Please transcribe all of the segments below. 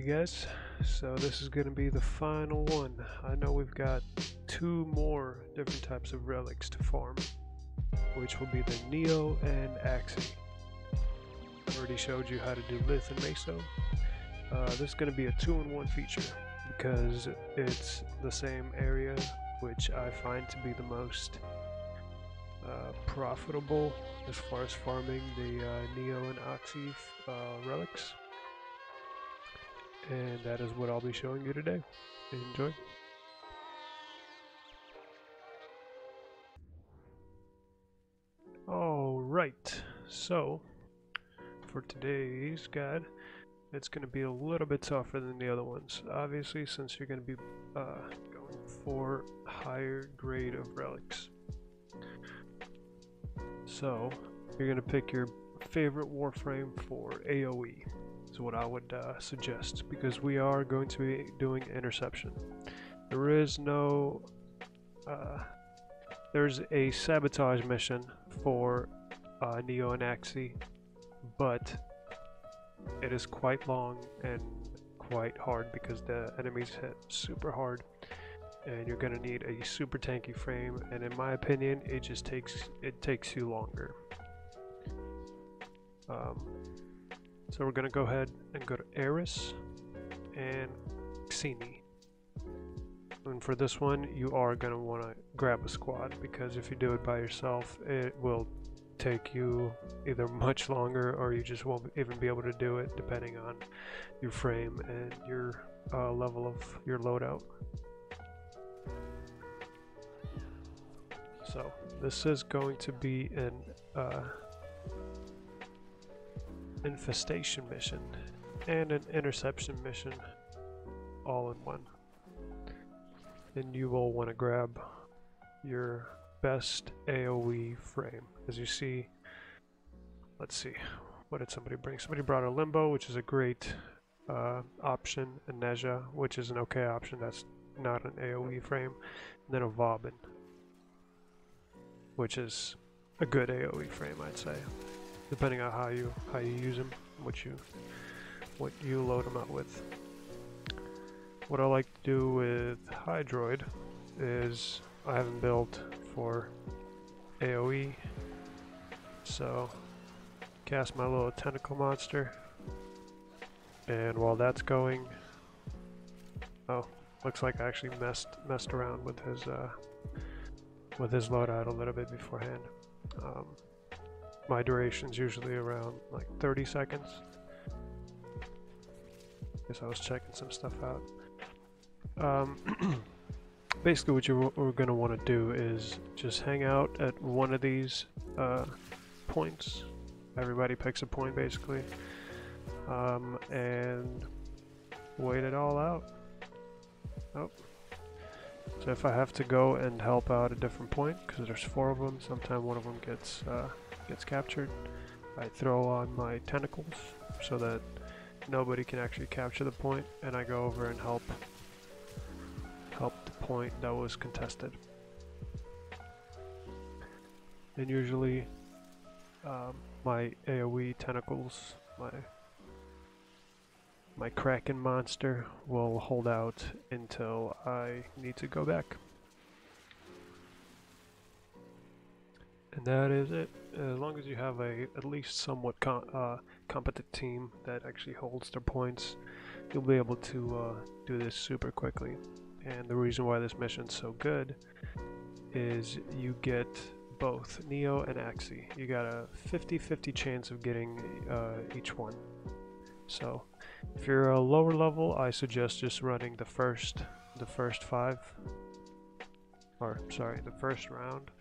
guys, so this is going to be the final one. I know we've got two more different types of relics to farm, which will be the Neo and Axie. I already showed you how to do Lith and Meso. This is going to be a 2-in-1 feature because it's the same area, which I find to be the most profitable as far as farming the Neo and Axie relics. And that is what I'll be showing you today. Enjoy. Alright, so for today's guide, it's going to be a little bit tougher than the other ones. Obviously, since you're going to be going for higher grade of relics. So, you're going to pick your favorite Warframe for AoE. Is what I would suggest, because we are going to be doing interception. There is no there's a sabotage mission for Neo and Axie, but it is quite long and quite hard because the enemies hit super hard, and you're gonna need a super tanky frame, and in my opinion it just takes you longer. So we're going to go ahead and go to Eris and Xeni. And for this one, you are going to want to grab a squad, because if you do it by yourself, it will take you either much longer or you just won't even be able to do it, depending on your frame and your level of your loadout. So this is going to be an infestation mission and an interception mission all in one, and you will want to grab your best AoE frame. As you see, let's see, what did somebody bring? Somebody brought a Limbo, which is a great option, and Neja, which is an okay option, that's not an AoE frame, and then a Vauban, which is a good AoE frame, I'd say, depending on how you use them, what you load them out with. What I like to do with Hydroid is I have them built for AoE, so cast my little tentacle monster, and while that's going, oh, looks like I actually messed around with his loadout a little bit beforehand. My duration's usually around like 30 seconds. Guess I was checking some stuff out. Basically what we're going to want to do is just hang out at one of these points. Everybody picks a point basically, and wait it all out. Oh. So if I have to go and help out a different point, because there's 4 of them, sometimes one of them gets captured, I throw on my tentacles so that nobody can actually capture the point, and I go over and help the point that was contested. And usually my AoE tentacles, my Kraken monster, will hold out until I need to go back. And that is it. As long as you have at least somewhat competent team that actually holds their points, you'll be able to do this super quickly. And the reason why this mission's so good is you get both Neo and Axie. You got a 50-50 chance of getting each one. So if you're a lower level, I suggest just running the first 5, or sorry, the first round,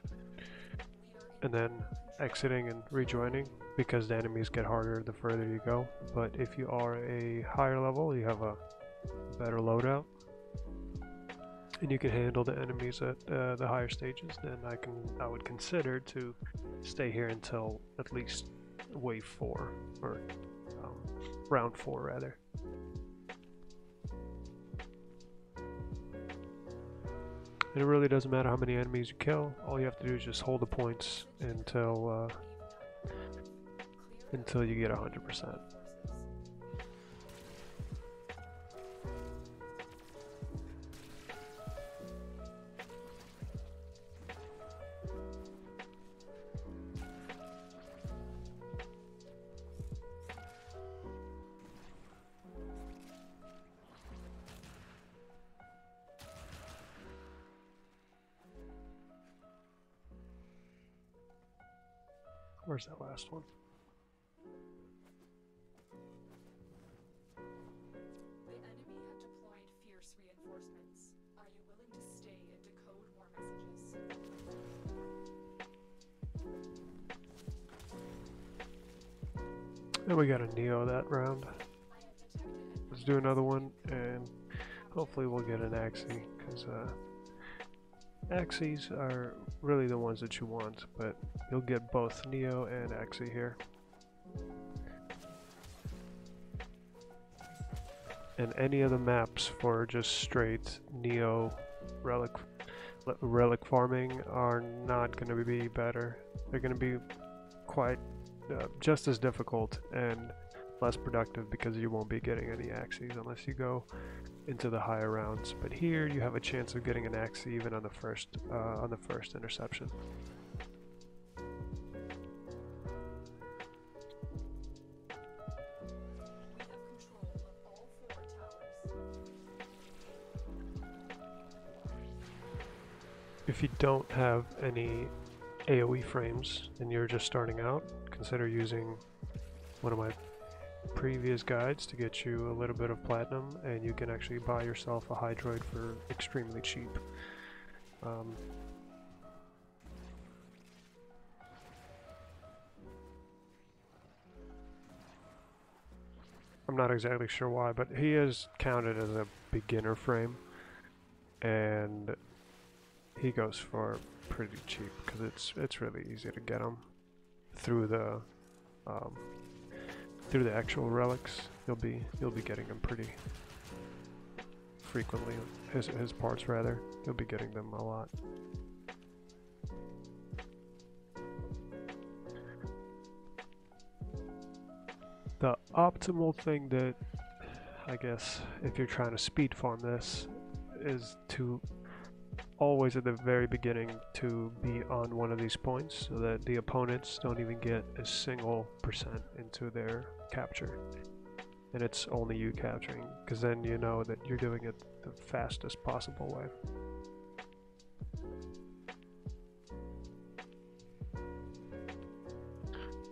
and then exiting and rejoining, because the enemies get harder the further you go. But if you are a higher level, you have a better loadout, and you can handle the enemies at the higher stages, then I would consider to stay here until at least wave 4, or round 4 rather. And it really doesn't matter how many enemies you kill. All you have to do is just hold the points until you get 100%. Where's that last one? The enemy have deployed fierce reinforcements. Are you willing to stay and decode more messages? And we got a Neo that round. Let's do another one, and hopefully we'll get an Axie, because Axies are really the ones that you want, but you'll get both Neo and Axie here. And any of the maps for just straight Neo relic farming are not going to be better. They're going to be quite just as difficult and less productive because you won't be getting any Axies unless you go into the higher rounds. But here you have a chance of getting an Axie even on the first interception. If you don't have any AoE frames and you're just starting out, consider using one of my previous guides to get you a little bit of platinum, and you can actually buy yourself a Hydroid for extremely cheap. I'm not exactly sure why, but he is counted as a beginner frame, and he goes for pretty cheap because it's really easy to get him through the actual relics. You'll be getting them pretty frequently. His parts rather. You'll be getting them a lot. The optimal thing that I guess if you're trying to speed farm this is to always at the very beginning to be on one of these points so that the opponents don't even get a single percent into their capture, and it's only you capturing, because then you know that you're doing it the fastest possible way.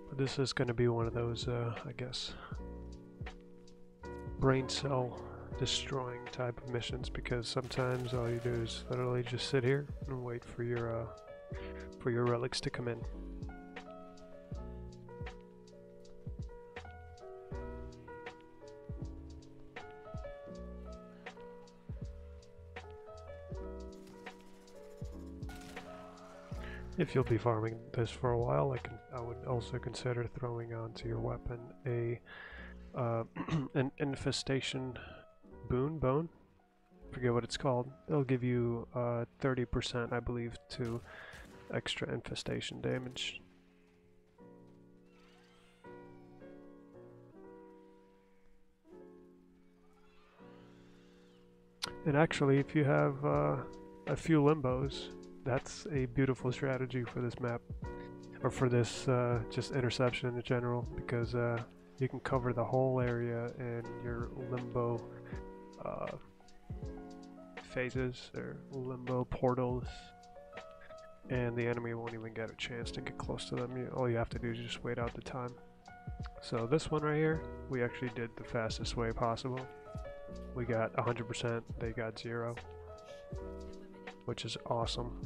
But this is going to be one of those I guess brain cell destroying type of missions, because sometimes all you do is literally just sit here and wait for your relics to come in. If you'll be farming this for a while, I would also consider throwing onto your weapon a an infestation bone. Forget what it's called. It'll give you 30%, I believe, to extra infestation damage. And actually, if you have a few limbos, that's a beautiful strategy for this map, or for this just interception in general, because you can cover the whole area in your limbo phases or limbo portals, and the enemy won't even get a chance to get close to them. All you have to do is just wait out the time. So this one right here, we actually did the fastest way possible. We got 100%, they got 0, which is awesome.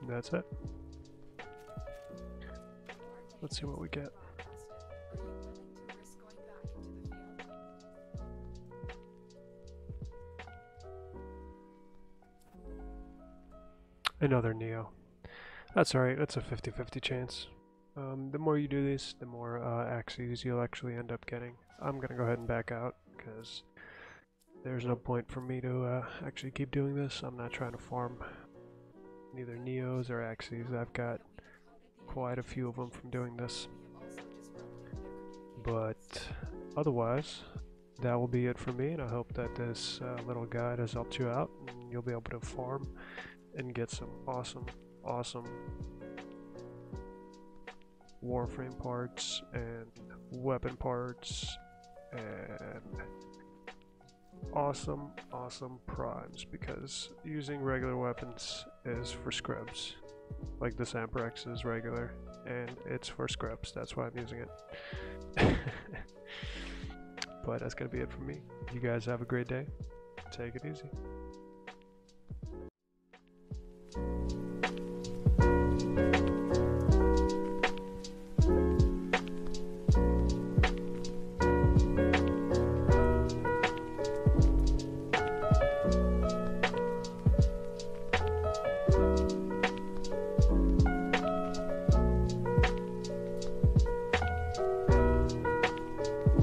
And that's it. Let's see what we get. Another Neo. That's alright, that's a 50-50 chance. The more you do these, the more Axies you'll actually end up getting. I'm gonna go ahead and back out, because there's no point for me to actually keep doing this. I'm not trying to farm neither Neos or Axies. I've got quite a few of them from doing this. But otherwise, that will be it for me, and I hope that this little guide has helped you out, and you'll be able to farm and get some awesome Warframe parts and weapon parts and awesome primes, because using regular weapons is for scrubs. Like this Amperex is regular and it's for scrubs, that's why I'm using it. But that's gonna be it for me. You guys have a great day. Take it easy.